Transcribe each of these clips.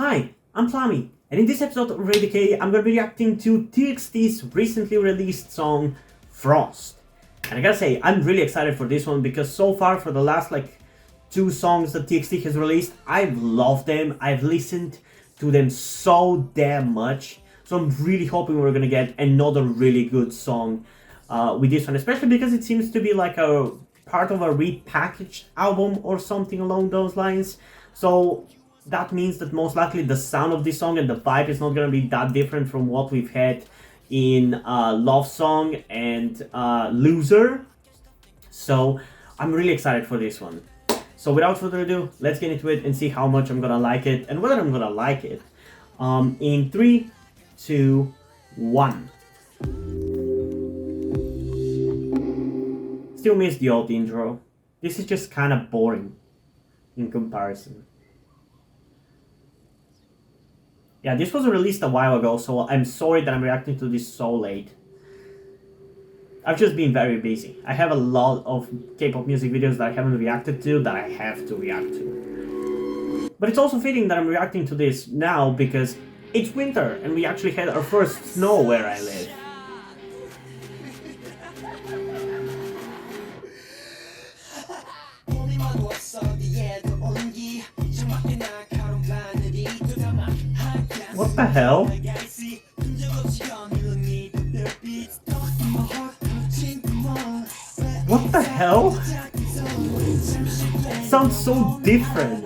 Hi, I'm Plami, and in this episode of Radio K, I'm gonna be reacting to TXT's recently released song, Frost. And I gotta say, I'm really excited for this one because so far for the last two songs that TXT has released, I've loved them, I've listened to them so damn much. So I'm really hoping we're gonna get another really good song with this one, especially because it seems to be like a part of a repackaged album or something along those lines. So that means that most likely the sound of this song and the vibe is not going to be that different from what we've had in Love Song and Loser. So I'm really excited for this one. So without further ado, let's get into it and see how much I'm going to like it and whether I'm going to like it. In 3, 2, 1. Still miss the old intro. This is just kind of boring in comparison. Yeah, this was released a while ago, so I'm sorry that I'm reacting to this so late. I've just been very busy. I have a lot of K-pop music videos that I haven't reacted to that I have to react to. But it's also fitting that I'm reacting to this now because it's winter and we actually had our first snow where I live. What the hell? What the hell? It sounds so different.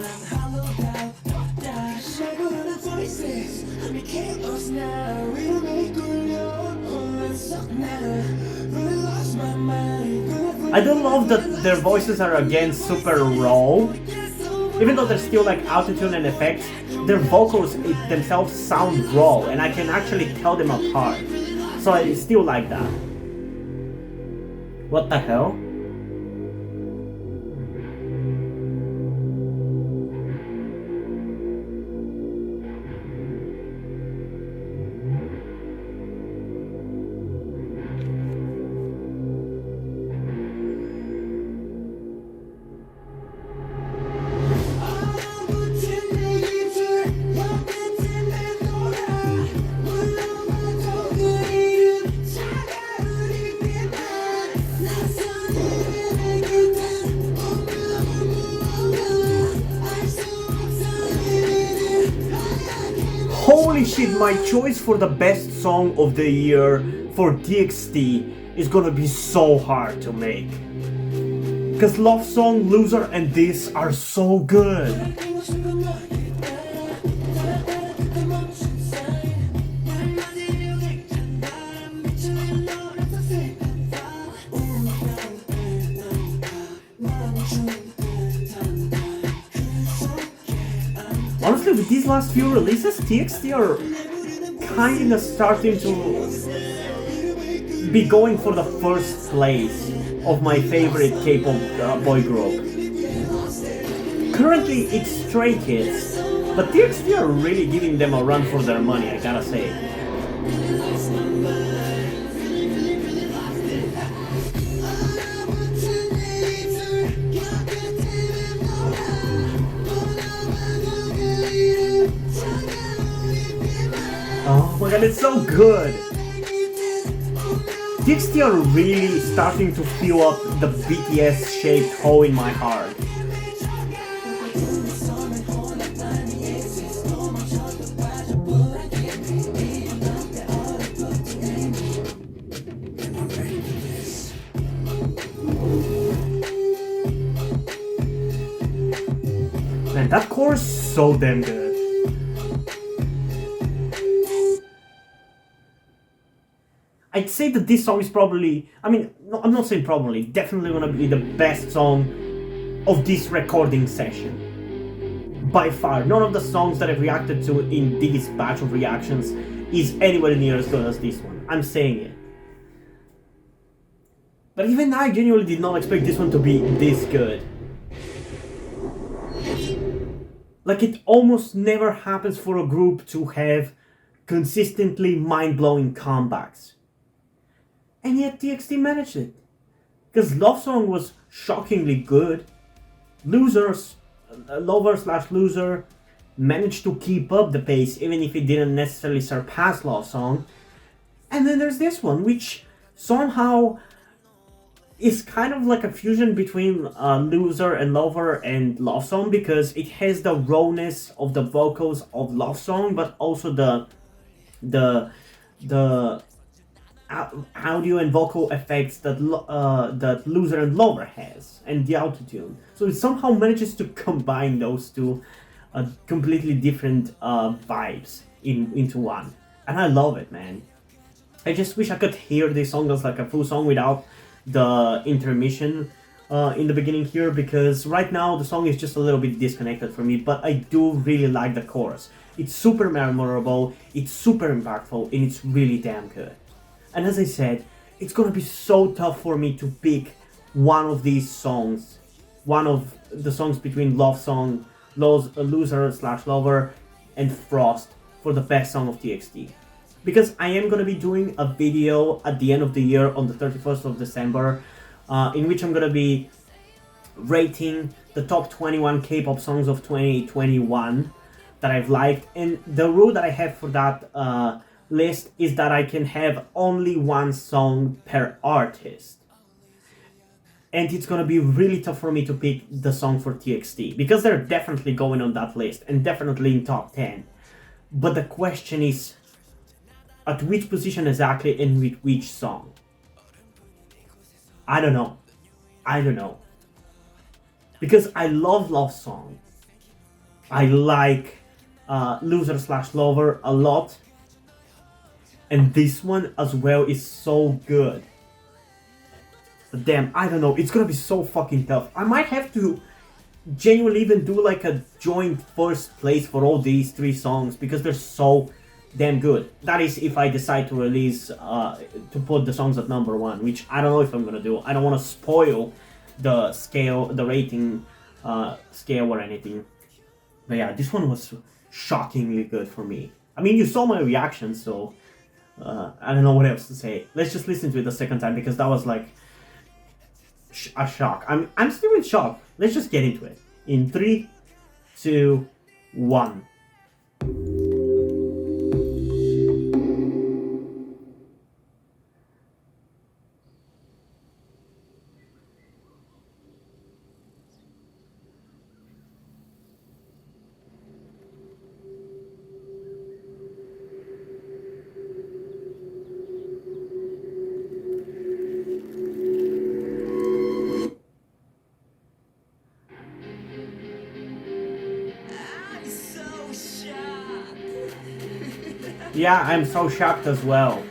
I don't love that their voices are again super raw. Even though there's still autotune and effects, their vocals themselves sound raw and I can actually tell them apart. So I still like that. What the hell? Holy shit, my choice for the best song of the year for TXT is gonna be so hard to make. Cause Love Song, Loser and this are so good. Honestly, with these last few releases, TXT are kinda starting to be going for the first place of my favorite K-pop boy group. Currently, it's Stray Kids, but TXT are really giving them a run for their money, I gotta say. Oh my god, it's so good! TXT are really starting to fill up the BTS-shaped hole in my heart. Man, that chorus is so damn good. I'd say that this song is probably, no, I'm not saying probably, definitely gonna be the best song of this recording session. By far, none of the songs that I've reacted to in this batch of reactions is anywhere near as good as this one. I'm saying it. But even I genuinely did not expect this one to be this good. It almost never happens for a group to have consistently mind-blowing comebacks. And yet TXT managed it. Because Love Song was shockingly good. Lover/Loser managed to keep up the pace even if it didn't necessarily surpass Love Song. And then there's this one, which somehow is kind of like a fusion between Loser and Lover and Love Song, because it has the rawness of the vocals of Love Song, but also the audio and vocal effects that Loser and Lover has, and the autotune. So it somehow manages to combine those two completely different vibes into one, and I love it, man. I just wish I could hear this song as like a full song without the intermission in the beginning here, because right now the song is just a little bit disconnected for me, but I do really like the chorus. It's super memorable, it's super impactful, and it's really damn good. And as I said, it's gonna be so tough for me to pick one of these songs, one of the songs between Love Song, Loser/Lover, and Frost for the best song of TXT. Because I am gonna be doing a video at the end of the year on the 31st of December, in which I'm gonna be rating the top 21 K-pop songs of 2021 that I've liked. And the rule that I have for that list is that I can have only one song per artist. And it's gonna be really tough for me to pick the song for TXT, because they're definitely going on that list and definitely in top 10. But the question is, at which position exactly and with which song? I don't know. Because I love Love Song. I like Loser/Lover a lot. And this one as well is so good. But damn, I don't know. It's gonna be so fucking tough. I might have to genuinely even do like a joint first place for all these three songs, because they're so damn good. That is if I decide to release, to put the songs at number one, which I don't know if I'm gonna do. I don't want to spoil the scale, the rating scale or anything. But yeah, this one was shockingly good for me. I mean, you saw my reaction, so I don't know what else to say. Let's just listen to it a second time, because that was like a shock. I'm still in shock. Let's just get into it. In 3, 2, 1. Yeah, I'm so shocked as well.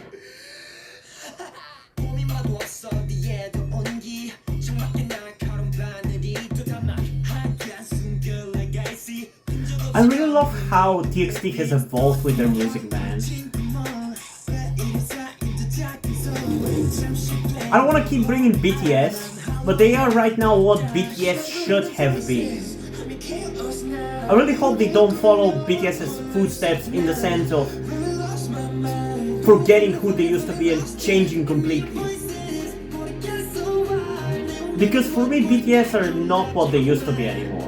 I really love how TXT has evolved with their music, man. I don't want to keep bringing BTS, but they are right now what BTS should have been. I really hope they don't follow BTS's footsteps in the sense of forgetting who they used to be and changing completely. Because for me, BTS are not what they used to be anymore.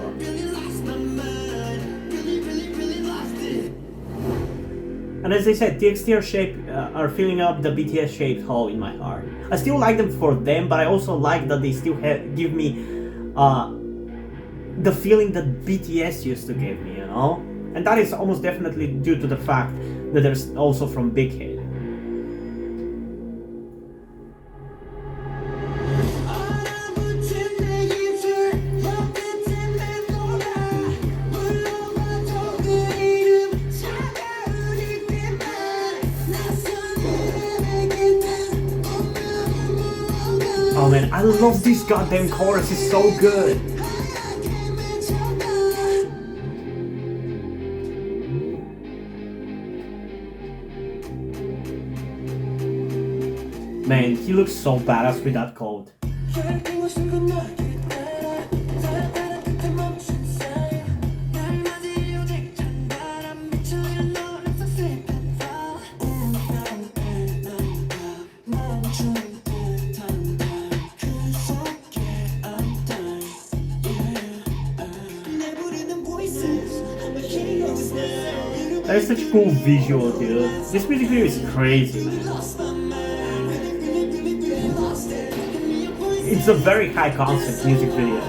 And as I said, TXT are filling up the BTS-shaped hole in my heart. I still like them for them, but I also like that they still give me the feeling that BTS used to give me, you know? And that is almost definitely due to the fact that they're also from Big Hit. Oh man, I love this goddamn chorus, it's so good. Man, he looks so badass with that coat. That is such a cool visual, dude. This music video is crazy, man. It's a very high concept music video.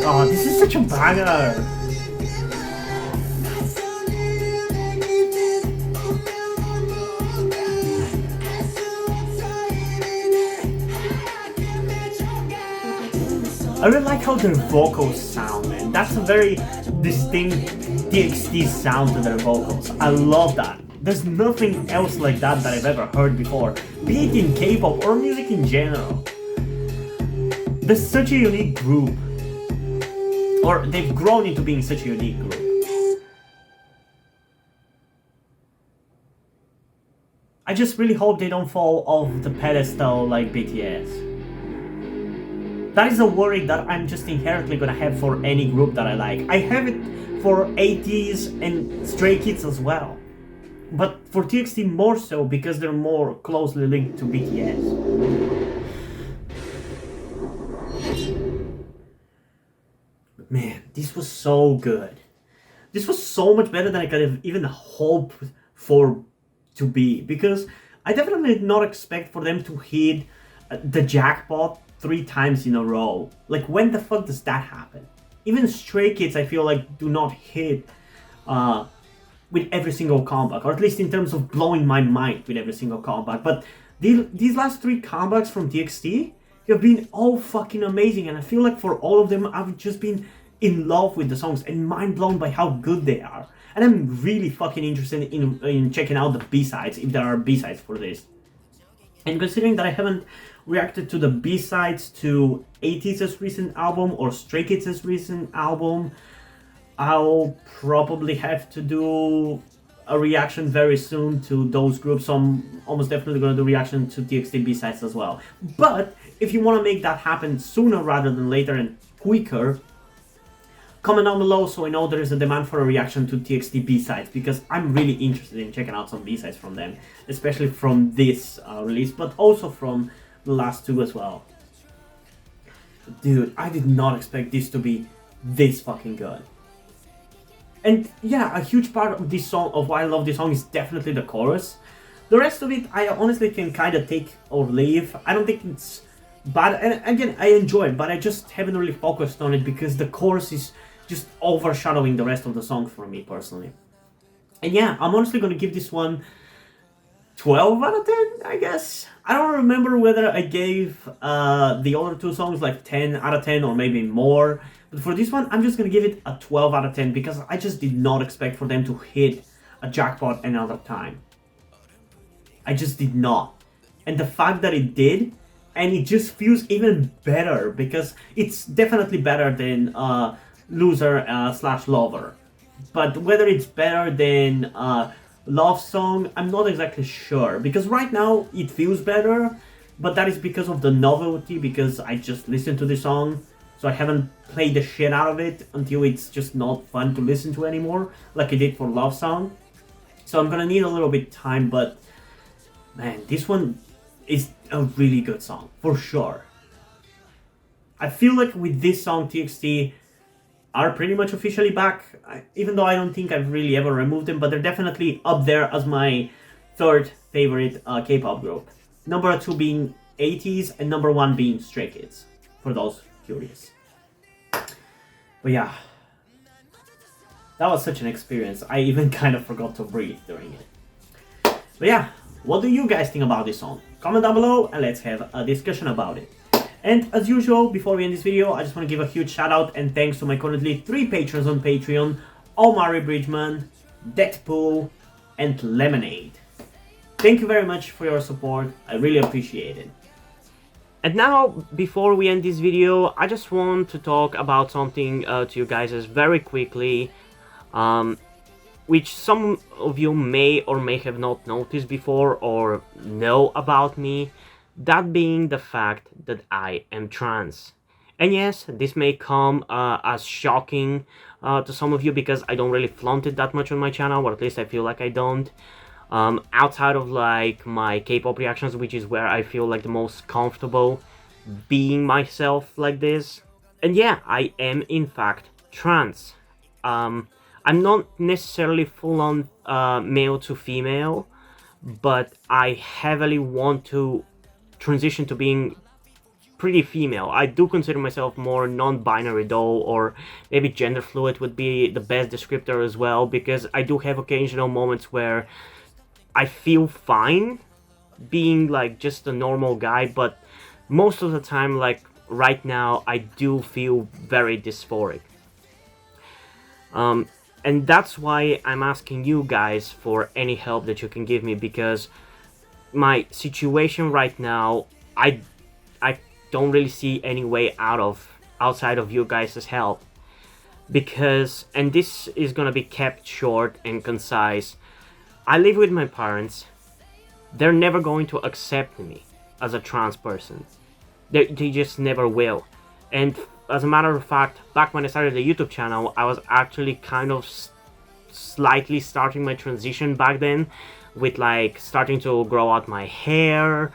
Oh, this is such a banger. I really like how their vocals sound, man. That's a very distinct TXT sound to their vocals. I love that. There's nothing else like that that I've ever heard before, be it in K-pop or music in general. They're such a unique group. Or they've grown into being such a unique group. I just really hope they don't fall off the pedestal like BTS. That is a worry that I'm just inherently gonna have for any group that I like. I have it for ATEEZ and Stray Kids as well. But for TXT more so because they're more closely linked to BTS. But man, this was so good. This was so much better than I could have even hoped for to be. Because I definitely did not expect for them to hit the jackpot 3 times in a row. Like, when the fuck does that happen? Even Stray Kids, I feel like, do not hit with every single comeback, or at least in terms of blowing my mind with every single comeback. But these last 3 comebacks from TXT have been all fucking amazing, and I feel like for all of them, I've just been in love with the songs and mind blown by how good they are. And I'm really fucking interested in checking out the B-sides, if there are B-sides for this. And considering that I haven't reacted to the B-sides to ATEEZ's recent album or Stray Kids' recent album, I'll probably have to do a reaction very soon to those groups. So I'm almost definitely going to do reaction to TXT B-sides as well. But if you want to make that happen sooner rather than later and quicker, comment down below so I know there is a demand for a reaction to TXT B-sides, because I'm really interested in checking out some B-sides from them, especially from this release, but also from the last 2 as well. Dude, I did not expect this to be this fucking good. And yeah, a huge part of this song, of why I love this song, is definitely the chorus. The rest of it, I honestly can kind of take or leave. I don't think it's bad, and again, I enjoy it, but I just haven't really focused on it because the chorus is just overshadowing the rest of the song for me personally. And yeah, I'm honestly going to give this one 12 out of 10, I guess. I don't remember whether I gave the other 2 songs like 10 out of 10 or maybe more. But for this one, I'm just going to give it a 12 out of 10 because I just did not expect for them to hit a jackpot another time. I just did not. And the fact that it did, and it just feels even better because it's definitely better than Loser / Lover. But whether it's better than Love Song, I'm not exactly sure, because right now it feels better, but that is because of the novelty, because I just listened to the song, so I haven't played the shit out of it until it's just not fun to listen to anymore, like I did for Love Song. So I'm gonna need a little bit of time, but man, this one is a really good song, for sure. I feel like with this song, TXT are pretty much officially back, even though I don't think I've really ever removed them, but they're definitely up there as my 3rd favorite K-pop group. Number 2 being ATEEZ, and number 1 being Stray Kids, for those curious. But yeah, that was such an experience, I even kind of forgot to breathe during it. But yeah, what do you guys think about this song? Comment down below and let's have a discussion about it. And as usual, before we end this video, I just want to give a huge shout out and thanks to my currently 3 patrons on Patreon: Omari Bridgman, Deadpool, and Lemonade. Thank you very much for your support, I really appreciate it. And now, before we end this video, I just want to talk about something to you guys very quickly, which some of you may or may have not noticed before or know about me. That being the fact that I am trans. And yes, this may come as shocking to some of you because I don't really flaunt it that much on my channel, or at least I feel like I don't. outside of like my K-pop reactions, which is where I feel like the most comfortable being myself like this. And yeah, I am in fact trans. I'm not necessarily full-on male to female, but I heavily want to transition to being pretty female. I do consider myself more non-binary though, or maybe gender fluid would be the best descriptor as well, because I do have occasional moments where I feel fine being like just a normal guy, but most of the time, like right now, I do feel very dysphoric. And that's why I'm asking you guys for any help that you can give me, because my situation right now, I don't really see any way outside of you guys' help. Because, and this is gonna be kept short and concise, I live with my parents. They're never going to accept me as a trans person. They just never will. And as a matter of fact, back when I started the YouTube channel, I was actually kind of slightly starting my transition back then, with like starting to grow out my hair.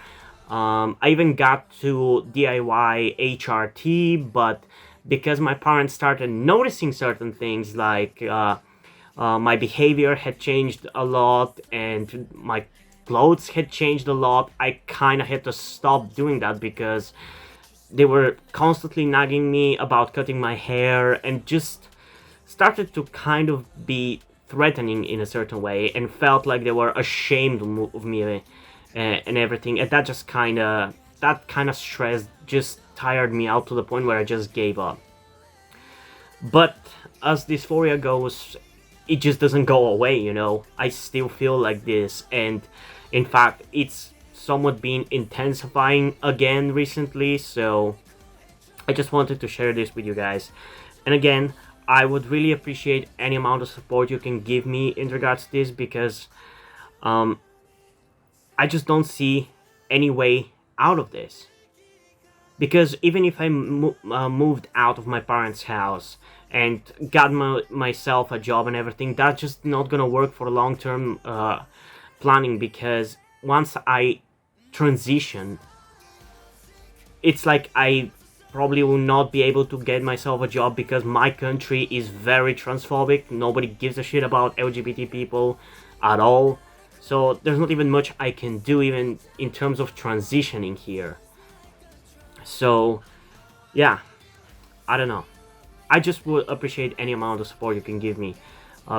I even got to DIY HRT, but because my parents started noticing certain things, like my behavior had changed a lot and my clothes had changed a lot, I kind of had to stop doing that, because they were constantly nagging me about cutting my hair and just started to kind of be threatening in a certain way, and felt like they were ashamed of me and everything. And that just kind of stress just tired me out to the point where I just gave up. But as dysphoria goes, it just doesn't go away, you know. I still feel like this, and in fact it's somewhat been intensifying again recently, so I just wanted to share this with you guys. And again, I would really appreciate any amount of support you can give me in regards to this, because I just don't see any way out of this. Because even if I moved out of my parents' house and got myself a job and everything, that's just not gonna work for long-term planning, because once I transition, it's like I probably will not be able to get myself a job, because my country is very transphobic. Nobody gives a shit about LGBT people at all. So there's not even much I can do even in terms of transitioning here. So yeah, I don't know. I just would appreciate any amount of support you can give me,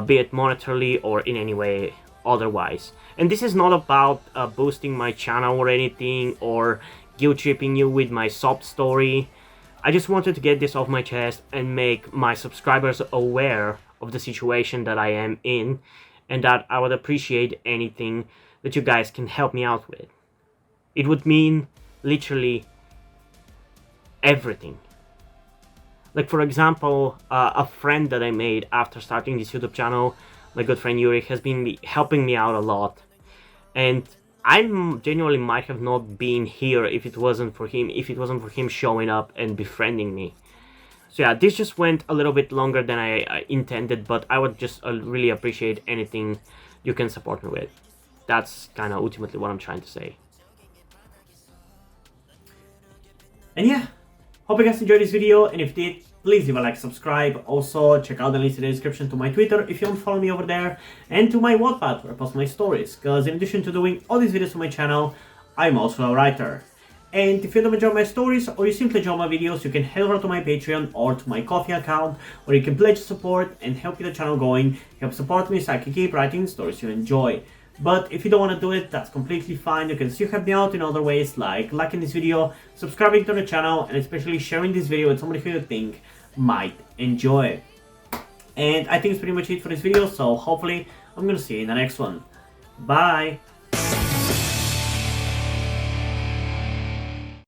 be it monetarily or in any way otherwise. And this is not about boosting my channel or anything, or guilt tripping you with my sob story. I just wanted to get this off my chest and make my subscribers aware of the situation that I am in, and that I would appreciate anything that you guys can help me out with. It would mean literally everything. Like, for example, a friend that I made after starting this YouTube channel, my good friend Yuri, has been helping me out a lot. And I genuinely might have not been here if it wasn't for him showing up and befriending me. So yeah, this just went a little bit longer than I intended, but I would just really appreciate anything you can support me with. That's kind of ultimately what I'm trying to say. And yeah, hope you guys enjoyed this video, and if you did, please leave a like, subscribe. Also, check out the links in the description to my Twitter if you want to follow me over there, and to my Wattpad where I post my stories, because in addition to doing all these videos on my channel, I'm also a writer. And if you don't enjoy my stories, or you simply enjoy my videos, you can head over to my Patreon or to my Ko-fi account, where you can pledge support and help get the channel going, help support me so I can keep writing stories you enjoy. But if you don't want to do it, that's completely fine. You can still help me out in other ways, like liking this video, subscribing to the channel, and especially sharing this video with somebody who you think might enjoy it. And I think it's pretty much it for this video, so hopefully I'm gonna see you in the next one. Bye!